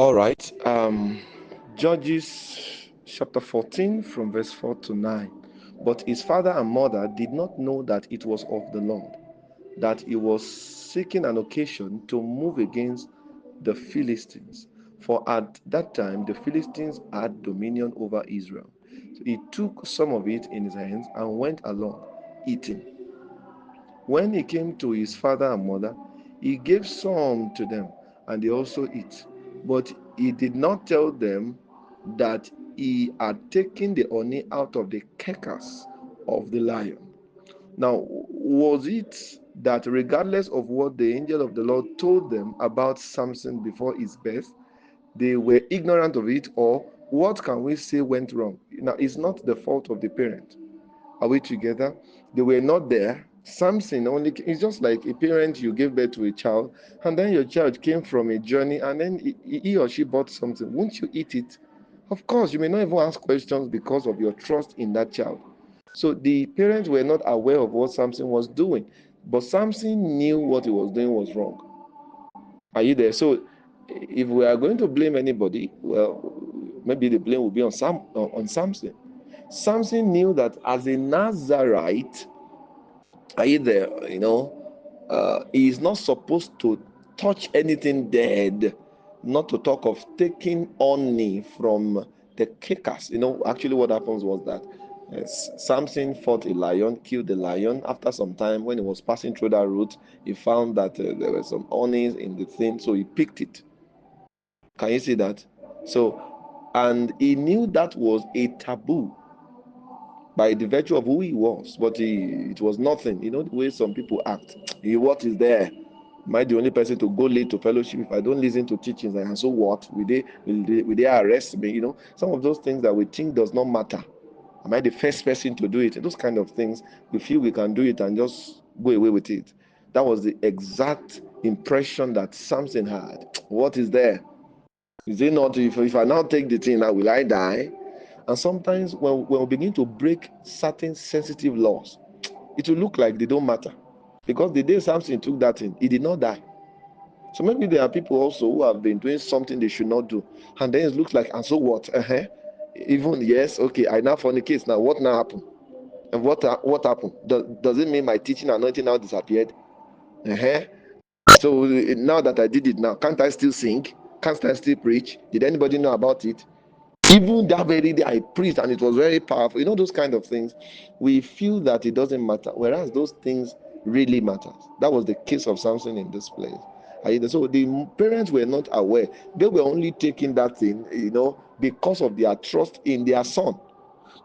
All right. Judges chapter 14 from verse 4 to 9. But his father and mother did not know that it was of the Lord, that he was seeking an occasion to move against the Philistines. For at that time the Philistines had dominion over Israel. So he took some of it in his hands and went along, eating. When he came to his father and mother, he gave some to them, and they also eat. But he did not tell them that he had taken the honey out of the carcass of the lion. Now, was it that regardless of what the angel of the Lord told them about Samson before his birth, they were ignorant of it, or what can we say went wrong? Now, it's not the fault of the parent. Are we together? They were not there. Samson only, it's just like a parent, you gave birth to a child, and then your child came from a journey, and then he or she bought something. Won't you eat it? Of course, you may not even ask questions because of your trust in that child. So the parents were not aware of what Samson was doing, but Samson knew what he was doing was wrong. Are you there? So if we are going to blame anybody, well, maybe the blame will be on Samson. Samson knew that as a Nazarite, are you there? He is not supposed to touch anything dead, not to talk of taking honey from the carcass. Actually, what happens was that Samson fought a lion, killed the lion. After some time, when he was passing through that route, he found that there were some honey in the thing, so he picked it. Can you see that? So, and he knew that was a taboo by the virtue of who he was, but it was nothing. The way some people act. What is there? Am I the only person to go late to fellowship if I don't listen to teachings? And so what? Will they arrest me? Some of those things that we think does not matter. Am I the first person to do it? Those kind of things, we feel we can do it and just go away with it. That was the exact impression that Samson had. What is there? Is it not, if I now take the thing, now will I die? And sometimes when we begin to break certain sensitive laws, it will look like they don't matter. Because the day Samson took that thing, he did not die. So maybe there are people also who have been doing something they should not do. And then it looks like, and so what? Even, yes, okay, I now fornicate. Now, what now happened? And what happened? Does it mean my teaching anointing now disappeared? Uh-huh. So now that I did it now, can't I still sing? Can't I still preach? Did anybody know about it? Even that very day I preached and it was very powerful. Those kind of things. We feel that it doesn't matter, whereas those things really matter. That was the case of Samson in this place. So the parents were not aware. They were only taking that thing, because of their trust in their son.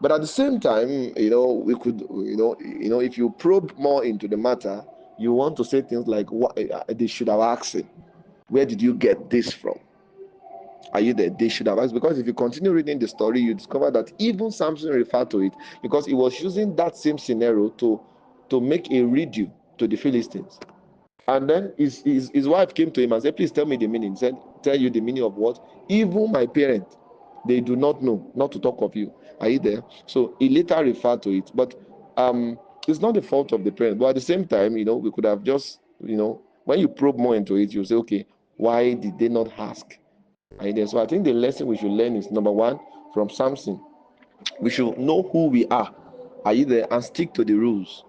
But at the same time, we could, if you probe more into the matter, you want to say things like, what they should have asked him, where did you get this from? Are you there? They should have asked, because if you continue reading the story, you discover that even Samson referred to it because he was using that same scenario to make a riddle to the Philistines. And then his wife came to him and said, please tell me the meaning. He said, tell you the meaning of what? Even my parents, they do not know, not to talk of you. Are you there? So he later referred to it. But it's not the fault of the parents. But at the same time, we could have just, when you probe more into it, you say, okay, why did they not ask? Are you there? So I think the lesson we should learn is, number one, from Samson, we should know who we are. Are you there? And stick to the rules.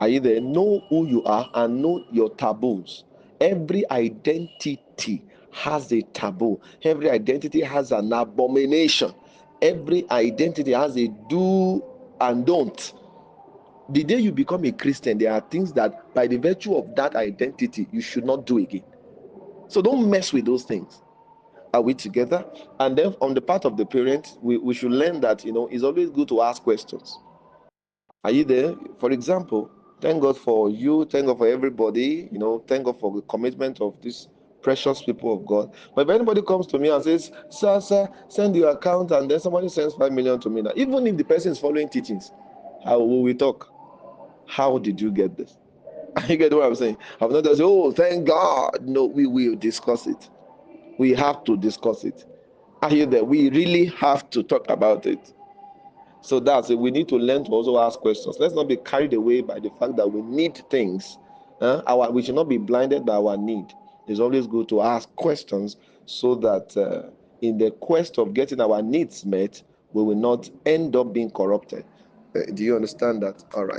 Are you there? Know who you are and know your taboos. Every identity has a taboo. Every identity has an abomination. Every identity has a do and don't. The day you become a Christian, there are things that by the virtue of that identity you should not do again. So don't mess with those things. Are we together? And then on the part of the parents, we should learn that it's always good to ask questions. Are you there? For example, thank God for you, thank God for everybody, thank God for the commitment of these precious people of God. But if anybody comes to me and says, sir, send your account, and then somebody sends 5 million to me now, even if the person is following teachings, how will we talk? How did you get this? You get what I'm saying? I'm not just say, oh, thank God. No, we will discuss it. We have to discuss it. Are you there? We really have to talk about it. So that's it. We need to learn to also ask questions. Let's not be carried away by the fact that we need things. We should not be blinded by our need. It's always good to ask questions so that in the quest of getting our needs met, we will not end up being corrupted. Do you understand that? All right.